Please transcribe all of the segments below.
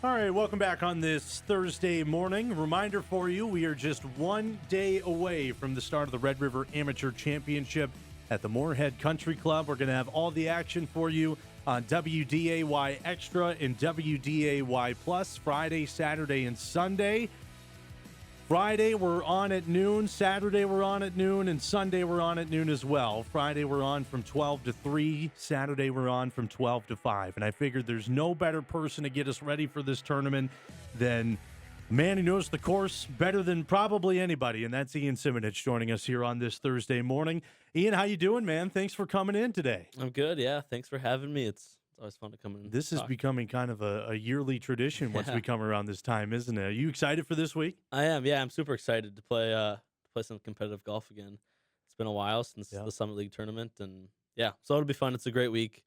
All right, welcome back on this Thursday morning. Reminder for you, we are just 1 day away from the start of the Red River Amateur Championship at the Moorhead Country Club. We're going to have all the action for you on WDAY Extra and WDAY Plus Friday, Saturday, and Sunday. Friday, we're on at noon. Saturday, we're on at noon. And Sunday, we're on at noon as well. Friday, we're on from 12 to 3. Saturday, we're on from 12 to 5. And I figured there's no better person to get us ready for this tournament than a man who knows the course better than probably anybody. And that's Ian Simonich joining us here on this Thursday morning. Ian, how you doing, man? Thanks for coming in today. I'm good, yeah. Thanks for having me. It's always fun to come in. This is becoming kind of a yearly tradition once we come around this time, isn't it? Are you excited for this week? I am, yeah. I'm super excited to play some competitive golf again. It's been a while since the Summit League tournament, and yeah, so it'll be fun. It's a great week,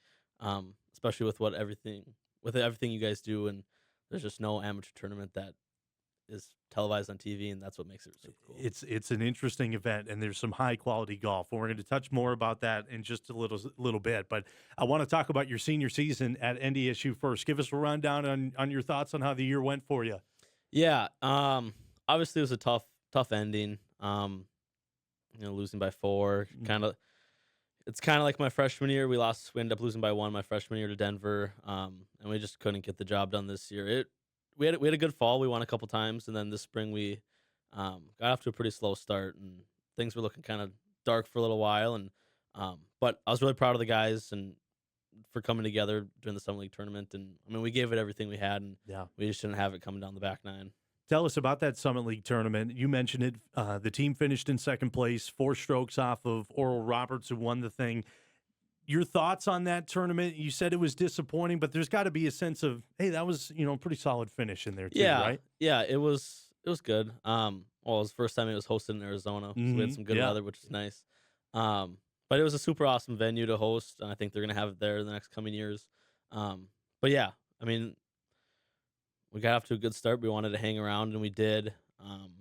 especially with everything you guys do, and there's just no amateur tournament that is televised on TV, and that's what makes it super cool. It's an interesting event, and there's some high quality golf. And we're going to touch more about that in just a little bit. But I want to talk about your senior season at NDSU first. Give us a rundown on your thoughts on how the year went for you. Yeah, obviously it was a tough ending. Losing by 4, It's kind of like my freshman year. We ended up losing by 1 my freshman year to Denver, and we just couldn't get the job done this year. We had a good fall. We won a couple times, and then this spring we got off to a pretty slow start, and things were looking kind of dark for a little while. And but I was really proud of the guys and for coming together during the Summer League tournament. And I mean, we gave it everything we had, and we just didn't have it coming down the back nine. Tell us about that Summit League tournament. You mentioned it. The team finished in second place, 4 strokes off of Oral Roberts, who won the thing. Your thoughts on that tournament? You said it was disappointing, but there's got to be a sense of, hey, that was a pretty solid finish in there too, right? Yeah, it was good. It was the first time it was hosted in Arizona, so we had some good weather, which is nice. But it was a super awesome venue to host, and I think they're gonna have it there in the next coming years. But yeah, I mean, we got off to a good start. We wanted to hang around, and we did. And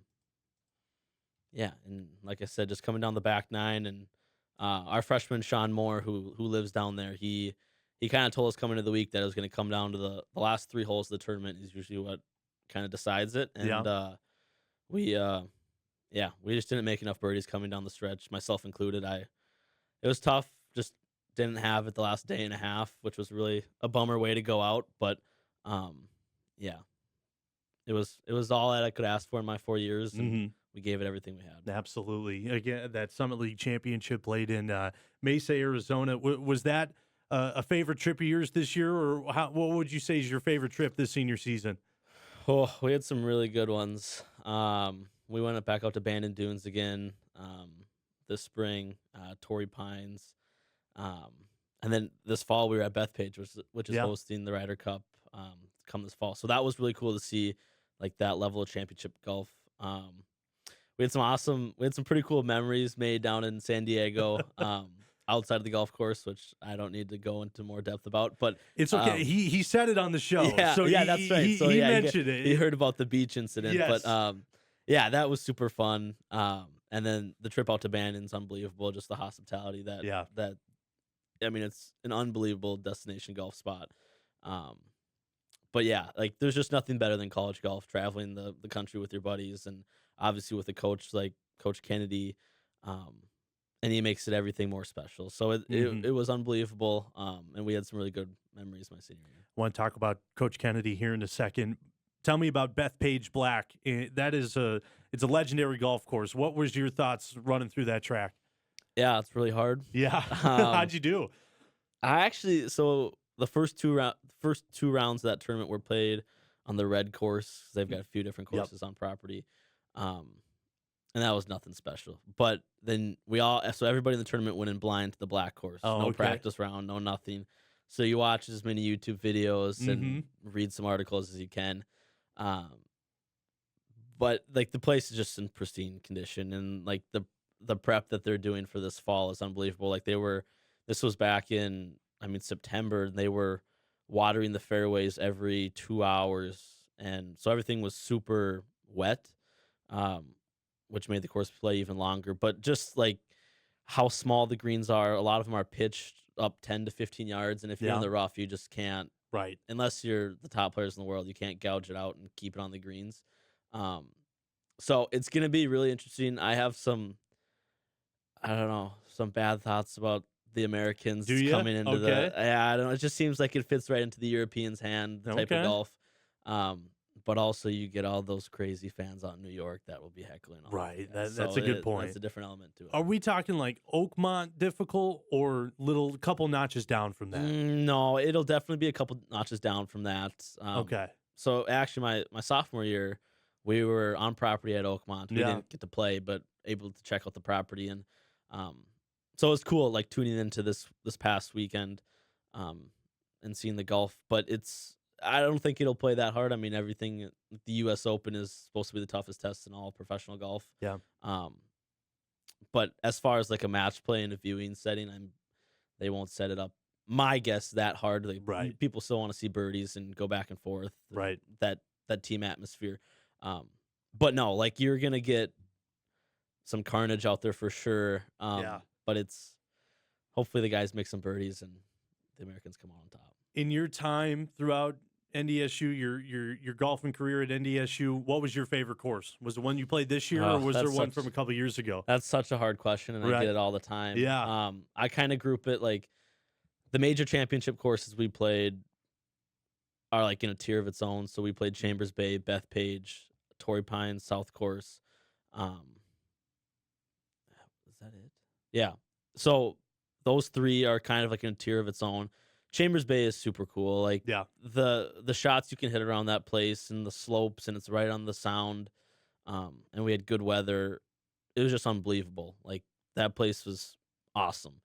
like I said, just coming down the back nine, and our freshman Sean Moore, who lives down there, he kind of told us coming into the week that it was going to come down to the last 3 holes of the tournament is usually what kind of decides it. And we just didn't make enough birdies coming down the stretch, myself included. It was tough. Just didn't have it the last day and a half, which was really a bummer way to go out. But it was all that I could ask for in my 4 years. And we gave it everything we had. Absolutely. Again, that Summit League championship played in Mesa, Arizona. Was that a favorite trip of yours this year, or what would you say is your favorite trip this senior season? Oh, we had some really good ones. We went back out to Bandon Dunes again this spring, Torrey Pines. And then this fall we were at Bethpage, which is hosting the Ryder Cup come this fall. So that was really cool to see, like, that level of championship golf. We had some pretty cool memories made down in San Diego, outside of the golf course, which I don't need to go into more depth about. But it's okay. He said it on the show. That's right. He mentioned it. He heard about the beach incident. Yes. But that was super fun. And then the trip out to Bandon's unbelievable. Just the hospitality that I mean, it's an unbelievable destination golf spot. But yeah, like, there's just nothing better than college golf, traveling the country with your buddies, and obviously with a coach like Coach Kennedy, and he makes it everything more special. So it was unbelievable, and we had some really good memories my senior year. I want to talk about Coach Kennedy here in a second. Tell me about Bethpage Black. That is it's a legendary golf course. What was your thoughts running through that track? Yeah, it's really hard. Yeah, how'd you do? The first two rounds of that tournament were played on the red course. They've got a few different courses on property. And that was nothing special. But then everybody in the tournament went in blind to the black course. Practice round, no nothing. So you watch as many YouTube videos and read some articles as you can. But like, the place is just in pristine condition, and like the prep that they're doing for this fall is unbelievable. Like, this was back in September, and they were watering the fairways every 2 hours, and so everything was super wet, which made the course play even longer. But just like how small the greens are, a lot of them are pitched up 10 to 15 yards, and if you're in the rough, you just can't Right. unless you're the top players in the world, you can't gouge it out and keep it on the greens. Um, so it's gonna be really interesting. I have some, I don't know, some bad thoughts about the Do Americans you? coming into the. Okay. Yeah, I don't know. It just seems like it fits right into the Europeans' hand, the type of Okay. golf. But also you get all those crazy fans out in New York that will be heckling all over Right. you guys. That's So a good point. that's a different element to it. Are we talking like Oakmont difficult or little couple notches down from that? No, it'll definitely be a couple notches down from that. Okay. So actually, my sophomore year, we were on property at Oakmont. We Yeah. didn't get to play, but able to check out the property, and um, so it's cool, like tuning into this past weekend, and seeing the golf. But I don't think it'll play that hard. I mean, everything the U.S. Open is supposed to be the toughest test in all professional golf. Yeah. Um, but as far as like a match play in a viewing setting, they won't set it up. My guess that hard. Like, Right. people still want to see birdies and go back and forth. and Right. That team atmosphere. But no, like you're gonna get some carnage out there for sure. Yeah. But it's hopefully the guys make some birdies and the Americans come out on top. In your time throughout NDSU, your golfing career at NDSU, what was your favorite course? Was the one you played this year, or was there That's one such- from a couple years ago? That's such a hard question, and I Right. get it all the time. Yeah. I kind of group it like the major championship courses we played are like in a tier of its own. So we played Chambers Bay, Bethpage, Torrey Pines, South Course. Is that it? Yeah. So those three are kind of like in a tier of its own. Chambers Bay is super cool. Like Yeah. the shots you can hit around that place and the slopes, and it's right on the sound. And we had good weather. It was just unbelievable. Like that place was awesome.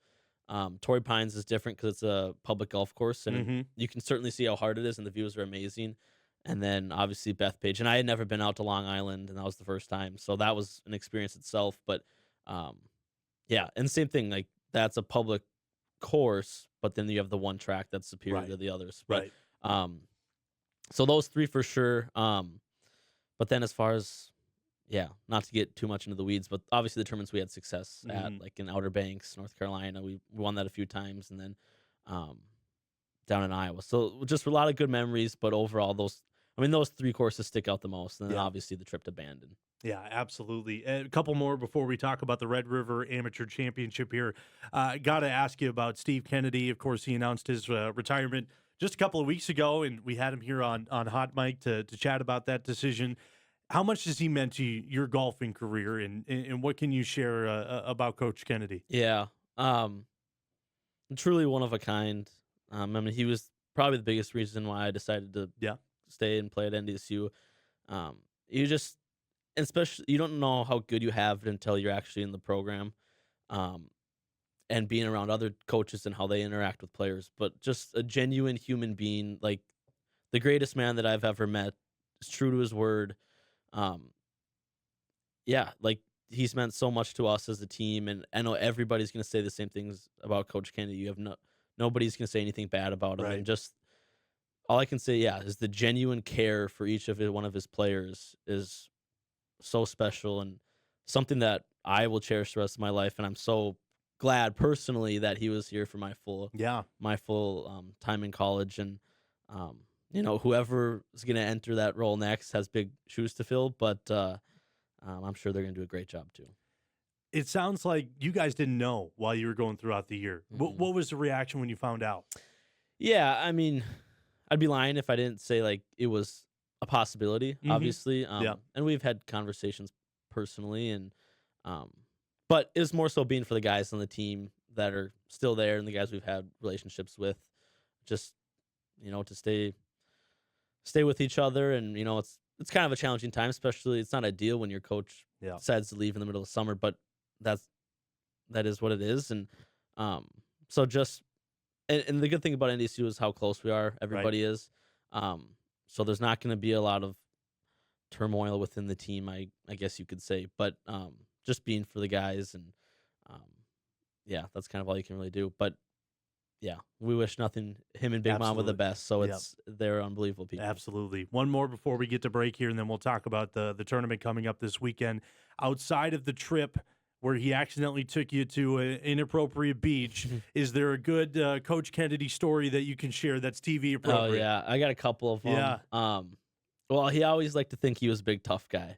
Torrey Pines is different because it's a public golf course, and Mhm. you can certainly see how hard it is, and the views are amazing. And then obviously Bethpage, and I had never been out to Long Island, and that was the first time, so that was an experience itself. But yeah, and same thing, like that's a public course, but then you have the one track that's superior Right. to the others. But Right. so those three for sure. But then as far as, yeah, not to get too much into the weeds, but obviously the tournaments we had success at, Mhm. like in Outer Banks, North Carolina, we won that a few times, and then down in Iowa. So just a lot of good memories, but overall those three courses stick out the most, and then Yeah. obviously the trip to Bandon. Yeah, absolutely. And a couple more before we talk about the Red River Amateur Championship here. Got to ask you about Steve Kennedy. Of course, he announced his retirement just a couple of weeks ago, and we had him here on Hot Mic to chat about that decision. How much has he meant to your golfing career, and what can you share about Coach Kennedy? Yeah, truly one of a kind. I mean, he was probably the biggest reason why I decided to Yeah. stay and play at NDSU. You just, especially, you don't know how good you have it until you're actually in the program, and being around other coaches and how they interact with players. But just a genuine human being, like the greatest man that I've ever met, is true to his word. Yeah, like he's meant so much to us as a team, and I know everybody's gonna say the same things about Coach Kennedy. You have nobody's gonna say anything bad about him, Right. and just all I can say, yeah, is the genuine care for each of one of his players is so special and something that I will cherish the rest of my life. And I'm so glad personally that he was here for Yeah. my full time in college. And whoever is going to enter that role next has big shoes to fill, but I'm sure they're going to do a great job too. It sounds like you guys didn't know while you were going throughout the year. Mhm. What was the reaction when you found out? Yeah, I mean, I'd be lying if I didn't say like it was a possibility, Mhm. obviously. Yeah. And we've had conversations personally, and but it was more so being for the guys on the team that are still there and the guys we've had relationships with, just to stay with each other. And it's kind of a challenging time, especially it's not ideal when your coach Yeah. decides to leave in the middle of summer, but that is what it is. And so just and the good thing about NDSU is how close we are. Everybody is. So there's not going to be a lot of turmoil within the team, I guess you could say. But just being for the guys, and yeah, that's kind of all you can really do. But yeah, we wish him and Big Mama the Absolutely. best. So Yep. they're unbelievable people. Absolutely. One more before we get to break here, and then we'll talk about the tournament coming up this weekend. Outside of the trip, where he accidentally took you to an inappropriate beach. Is there a good Coach Kennedy story that you can share that's TV Oh appropriate? yeah, I got a couple of them. Yeah. Well, he always liked to think he was a big tough guy.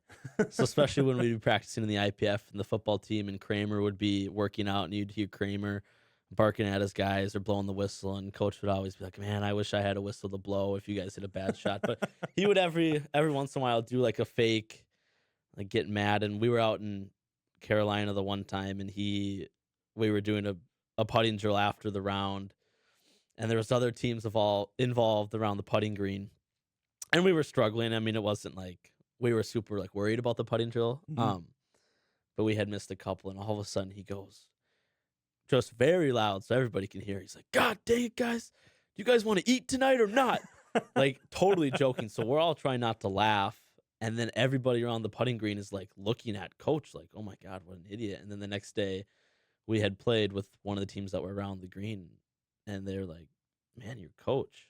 So especially when we'd be practicing in the IPF and the football team, and Kramer would be working out, and you'd hear Kramer barking at his guys or blowing the whistle, and coach would always be like, "Man, I wish I had a whistle to blow if you guys hit a bad shot." But he would every once in a while do like a fake, like get mad. And we were out in Carolina the one time, and we were doing a putting drill after the round, and there was other teams involved around the putting green, and we were struggling. I mean, it wasn't like we were super like worried about the putting drill, but we had missed a couple, and all of a sudden he goes, just very loud so everybody can hear. He's like, "God dang it, guys. Do you guys want to eat tonight or not?" Like, totally joking. So we're all trying not to laugh. And then everybody around the putting green is like looking at coach like, "Oh my God, what an idiot." And then the next day we had played with one of the teams that were around the green, and they're like, "Man, your coach."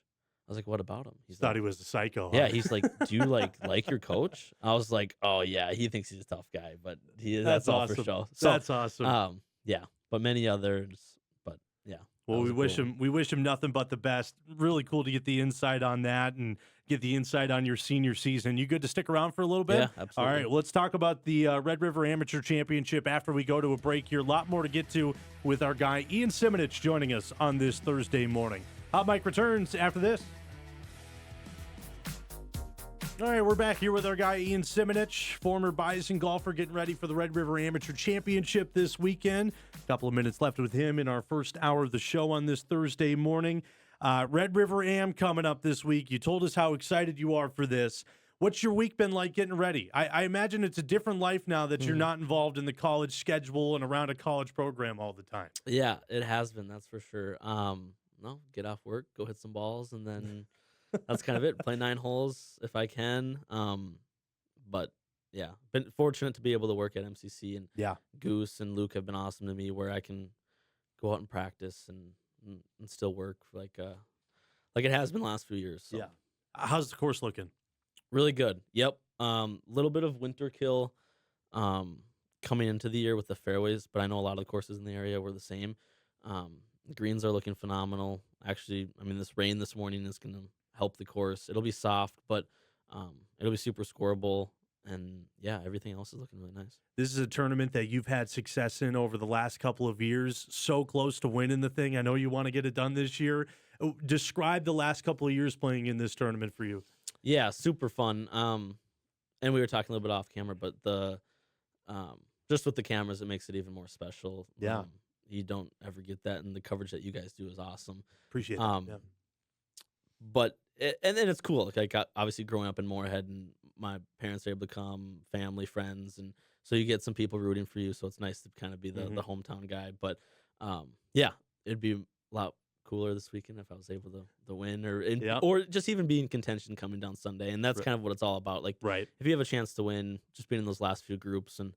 I was like, "What about him?" He's Thought like, he was a psycho. yeah, Huh? he's like, "Do you like your coach?" I was like, "Oh yeah, he thinks he's a tough guy, but that's all awesome. for show." So That's awesome. yeah, but many others, but yeah. Well, that we was cool. we wish him nothing but the best. Really cool to get the insight on that and get the insight on your senior season. You good to stick around for a little bit? Yeah, All absolutely. right, well, let's talk about the Red River Amateur Championship after we go to a break here. A lot more to get to with our guy Ian Simonich joining us on this Thursday morning. Hot Mike returns after this. All right, we're back here with our guy Ian Simonich, former Bison golfer, getting ready for the Red River Amateur Championship this weekend. A couple of minutes left with him in our first hour of the show on this Thursday morning. Red River Am coming up this week. You told us how excited you are for this. What's your week been like getting ready? I imagine it's a different life now that you're not involved in the college schedule and around a college program all the time. Yeah, it has been, that's for sure. No, get off work, go hit some balls, and then that's kind of it. Play 9 holes if I can. But yeah, been fortunate to be able to work at MCC, and Yeah. Goose and Luke have been awesome to me, where I can go out and practice and still work like it has been the last few years. So. Yeah. How's the course looking? Really good. Yep. Little bit of winter kill coming into the year with the fairways, but I know a lot of the courses in the area were the same. Greens are looking phenomenal. Actually, I mean, this rain this morning is going to help the course. It'll be soft, but it'll be super scoreable. And yeah, everything else is looking really nice. This is a tournament that you've had success in over the last couple of years. So close to winning the thing. I know you want to get it done this year. Describe the last couple of years playing in this tournament for you. Yeah, super fun. And we were talking a little bit off camera, but the just with the cameras, it makes it even more special. Yeah. You don't ever get that, and the coverage that you guys do is awesome. Appreciate that. Yeah. But and then it's cool. Like, I got obviously growing up in Moorhead, and my parents are able to come, family, friends, and so you get some people rooting for you. So it's nice to kind of be the hometown guy. But yeah, it'd be a lot cooler this weekend if I was able to win, or just even be in contention coming down Sunday. And that's kind of what it's all about. Like, if you have a chance to win, just being in those last few groups and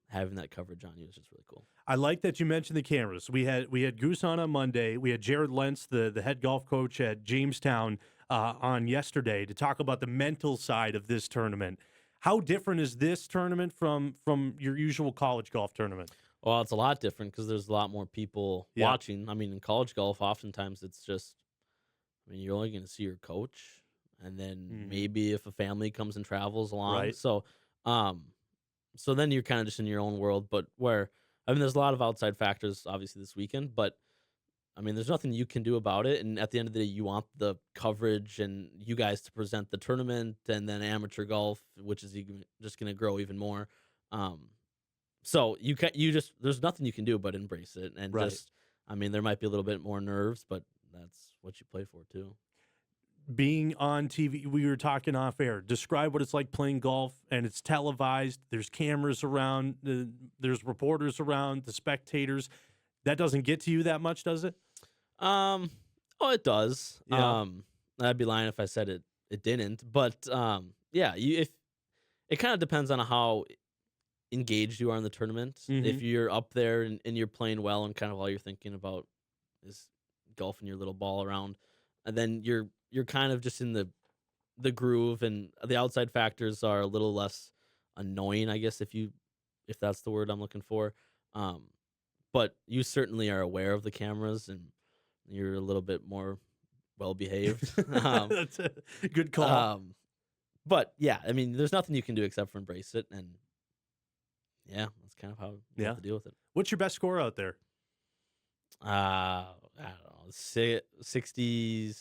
having that coverage on you is just really cool. I like that you mentioned the cameras. We had Goose on Monday. We had Jared Lentz, the head golf coach at Jamestown, on yesterday to talk about the mental side of this tournament. How different is this tournament from your usual college golf tournament? Well, it's a lot different because there's a lot more people watching. I mean, in college golf, oftentimes it's just, I mean, you're only going to see your coach, and then maybe if a family comes and travels along. Right. So, so then you're kind of just in your own world. But I mean, there's a lot of outside factors, obviously, this weekend, but I mean, there's nothing you can do about it. And at the end of the day, you want the coverage and you guys to present the tournament, and then amateur golf, which is just going to grow even more. So there's nothing you can do but embrace it. And I mean, there might be a little bit more nerves, but that's what you play for too. Being on TV, we were talking off air. Describe what it's like playing golf, and it's televised. There's cameras around. There's reporters around. The spectators. That doesn't get to you that much, does it? Oh, it does. Yeah. I'd be lying if I said it didn't. But yeah, if it kind of depends on how engaged you are in the tournament. If you're up there and you're playing well, and kind of all you're thinking about is golfing your little ball around, and then you're kind of just in the groove, and the outside factors are a little less annoying, I guess, if you if that's the word I'm looking for. Um, but you certainly are aware of the cameras, and you're a little bit more well behaved. That's a good call. But yeah, I mean, there's nothing you can do except for embrace it, and yeah, that's kind of how you have to deal with it. What's your best score out there? I don't know, 66,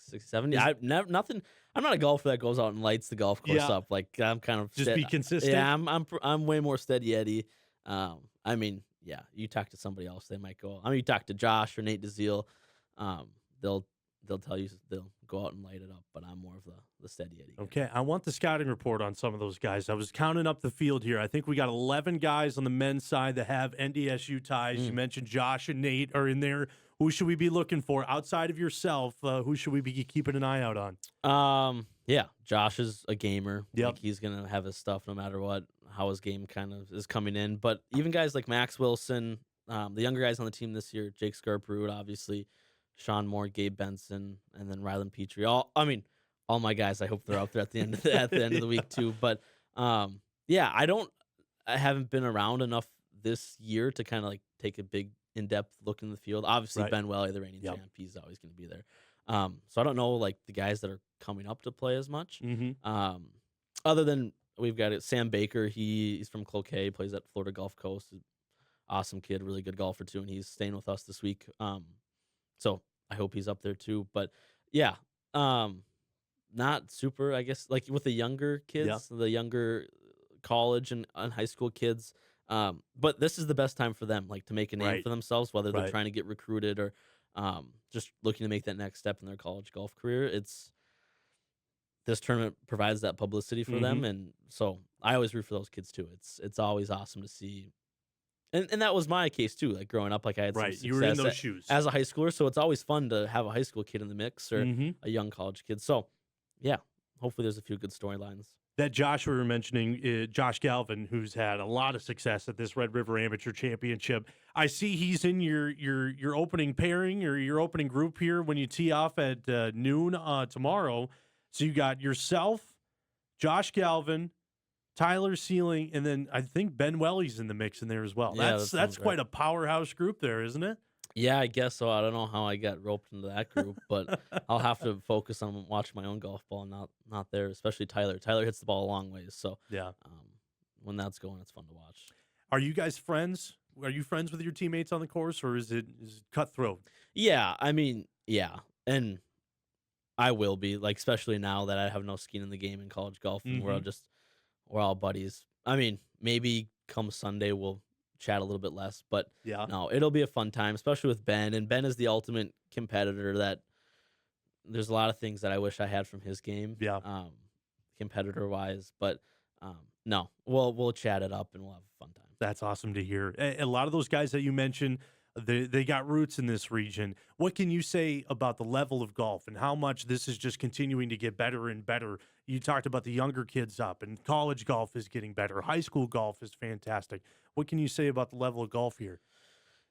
67. I never nothing. I'm not a golfer that goes out and lights the golf course up. Like I'm kind of just be consistent. Yeah, I'm way more steady Eddie. I mean, yeah, you talk to somebody else, they might go. I mean, you talk to Josh or Nate DeZiel, they'll tell you they'll go out and light it up. But I'm more of the steady Eddie guy. Okay, I want the scouting report on some of those guys. I was counting up the field here. I think we got 11 guys on the men's side that have NDSU ties. You mentioned Josh and Nate are in there. Who should we be looking for outside of yourself? Who should we be keeping an eye out on? Yeah, Josh is a gamer. Yep. Like he's gonna have his stuff no matter what, how his game kind of is coming in. But even guys like Max Wilson, the younger guys on the team this year, Jake Scarproot, obviously, Sean Moore, Gabe Benson, and then Rylan Petrie. All my guys. I hope they're out there at the end of the week too. But yeah, I haven't been around enough this year to kind of like take a big in-depth look in the field. Obviously, Right. Ben Welly, the reigning champ, he's always going to be there. So I don't know like the guys that are coming up to play as much. Other than we've got Sam Baker. He's from Cloquet, plays at Florida Gulf Coast. Awesome kid, really good golfer too, and he's staying with us this week. So I hope he's up there too. But yeah, not super, I guess, like with the younger kids, the younger college and high school kids. But this is the best time for them, like to make a name for themselves, whether they're trying to get recruited or just looking to make that next step in their college golf career. This tournament provides that publicity for them, and so I always root for those kids too. It's always awesome to see. And that was my case too. Like growing up, like I had some success you were in those shoes as a high schooler, so it's always fun to have a high school kid in the mix or a young college kid. So, yeah, hopefully there's a few good storylines. That Josh we were mentioning, Josh Galvin, who's had a lot of success at this Red River Amateur Championship. I see he's in your opening pairing or your opening group here when you tee off at noon tomorrow. So you got yourself, Josh Galvin, Tyler Sealing, and then I think Ben Welly's in the mix in there as well. Yeah, that's quite a powerhouse group there, isn't it? Yeah, I guess so. I don't know how I got roped into that group, but I'll have to focus on watching my own golf ball and not there, especially Tyler. Tyler hits the ball a long ways, so yeah. When that's going, it's fun to watch. Are you guys friends? Are you friends with your teammates on the course, or is it cutthroat? Yeah, I mean, yeah, and I will be, like, especially now that I have no skin in the game in college golf, and we're all buddies. I mean, maybe come Sunday we'll chat a little bit less, but no, it'll be a fun time, especially with Ben. And Ben is the ultimate competitor. That there's a lot of things that I wish I had from his game, competitor wise. But no, we'll chat it up and we'll have a fun time. That's awesome to hear. A lot of those guys that you mentioned, they got roots in this region. What can you say about the level of golf and how much this is just continuing to get better and better? You talked about the younger kids up, and college golf is getting better. High school golf is fantastic. What can you say about the level of golf here?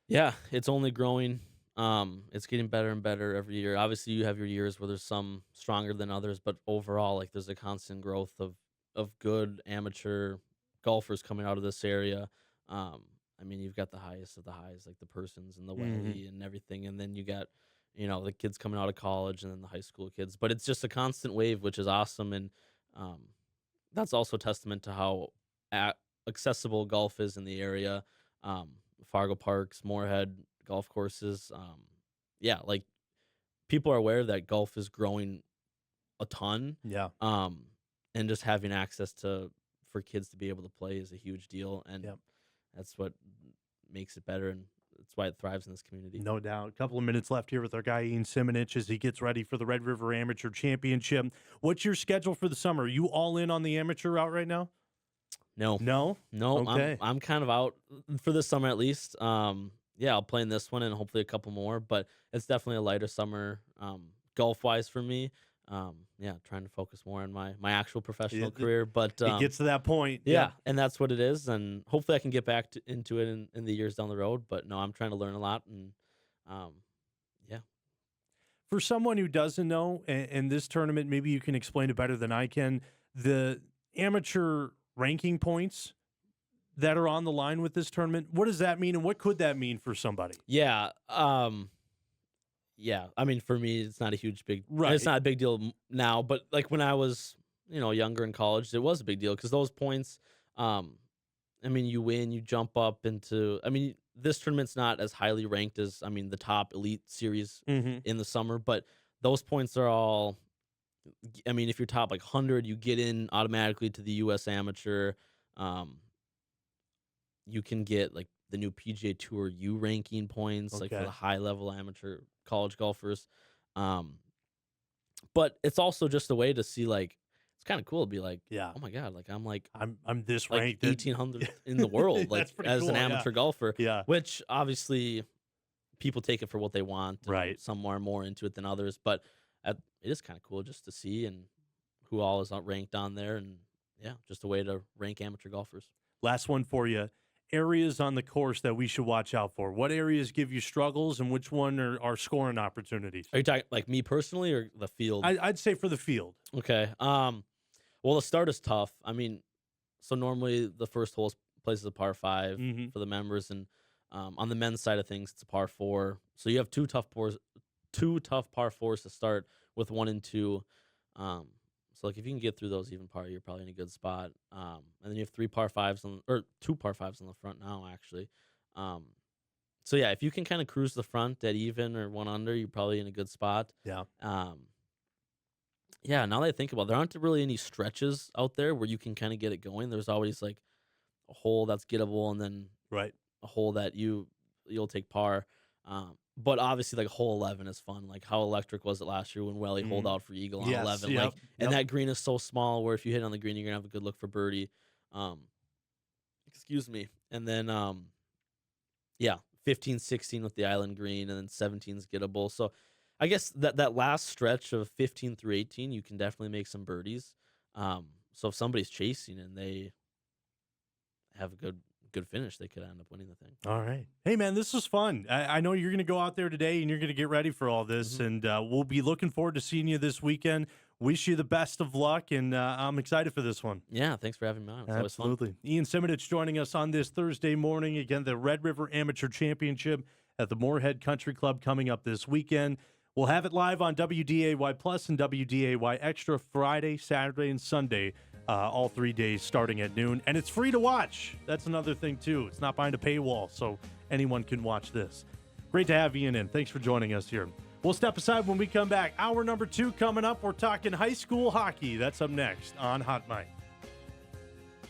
Yeah, it's only growing. It's getting better and better every year. Obviously, you have your years where there's some stronger than others, but overall, like there's a constant growth of good amateur golfers coming out of this area. I mean, you've got the highest of the highs, like the Persons and the Welly and everything, and then you got, the kids coming out of college and then the high school kids. But it's just a constant wave, which is awesome, and that's also a testament to how accessible golf is in the area. Fargo Parks, Moorhead golf courses. Yeah, like people are aware that golf is growing a ton. Yeah. And just having access for kids to be able to play is a huge deal, and that's what makes it better, and that's why it thrives in this community. No doubt. A couple of minutes left here with our guy Ian Simonich as he gets ready for the Red River Amateur Championship. What's your schedule for the summer? Are you all in on the amateur route right now? No. Okay. I'm kind of out for this summer at least. Yeah, I'll play in this one and hopefully a couple more, but it's definitely a lighter summer golf wise for me. Yeah, trying to focus more on my actual professional career, but it gets to that point. Yeah, and that's what it is, and hopefully I can get back into it in the years down the road. But no, I'm trying to learn a lot, and yeah. For someone who doesn't know, and this tournament, maybe you can explain it better than I can. The amateur ranking points, that are on the line with this tournament. What does that mean, and what could that mean for somebody? Yeah. Yeah. I mean, for me, it's not a Right. it's not a big deal now, but like when I was, younger in college, it was a big deal because those points, I mean, you win, you jump up into, I mean, this tournament's not as highly ranked as, I mean, the top elite series Mm-hmm. in the summer, but those points are all, I mean, if you're top like 100, you get in automatically to the US Amateur. You can get like the new PGA Tour U ranking points, like for Okay. the high level amateur college golfers. But it's also just a way to see like it's kind of cool to be like, Yeah. oh my god, like I'm this like ranked. 1800 in the world, like That's pretty as cool, an yeah. amateur golfer. Yeah. Which obviously people take it for what they want. And Right. some are more into it than others, but it is kind of cool just to see and who all is ranked on there, and yeah, just a way to rank amateur golfers. Last one for you. Areas on the course that we should watch out for. What areas give you struggles, and which one are scoring opportunities? Are you talking like me personally or the field? I'd say for the field. Okay. Well, the start is tough. I mean, so normally the first hole plays a par 5 Mhm. for the members, and on the men's side of things, it's a par 4. So you have two tough par 4s to start with 1 and 2. So like if you can get through those even par, you're probably in a good spot. And then you have 2 par 5s on the front now actually. So yeah, if you can kind of cruise the front at even or 1 under, you're probably in a good spot. Yeah. Yeah, now that I think about it, there aren't really any stretches out there where you can kind of get it going. There's always like a hole that's gettable and then Right. a hole that you'll take par. But obviously like hole 11 is fun. Like how electric was it last year when Welly holed out for eagle on Yes, 11? yep, Like and yep. that green is so small where if you hit on the green, you're gonna have a good look for birdie. Excuse me. And then yeah, 15, 16 with the island green, and then 17 is gettable. So I guess that last stretch of 15 through 18, you can definitely make some birdies. So if somebody's chasing and they have a good finish, they could end up winning the thing. All right. Hey, man, this was fun. I know you're going to go out there today and you're going to get ready for all this, and we'll be looking forward to seeing you this weekend. Wish you the best of luck, and I'm excited for this one. Yeah, thanks for having me on. It's always fun. Absolutely. Ian Simonich joining us on this Thursday morning. Again, the Red River Amateur Championship at the Moorhead Country Club coming up this weekend. We'll have it live on WDAY Plus and WDAY Extra Friday, Saturday, and Sunday, all 3 days starting at noon. And it's free to watch. That's another thing, too. It's not behind a paywall, so anyone can watch this. Great to have Ian in. Thanks for joining us here. We'll step aside when we come back. Hour number 2 coming up. We're talking high school hockey. That's up next on Hot Mic.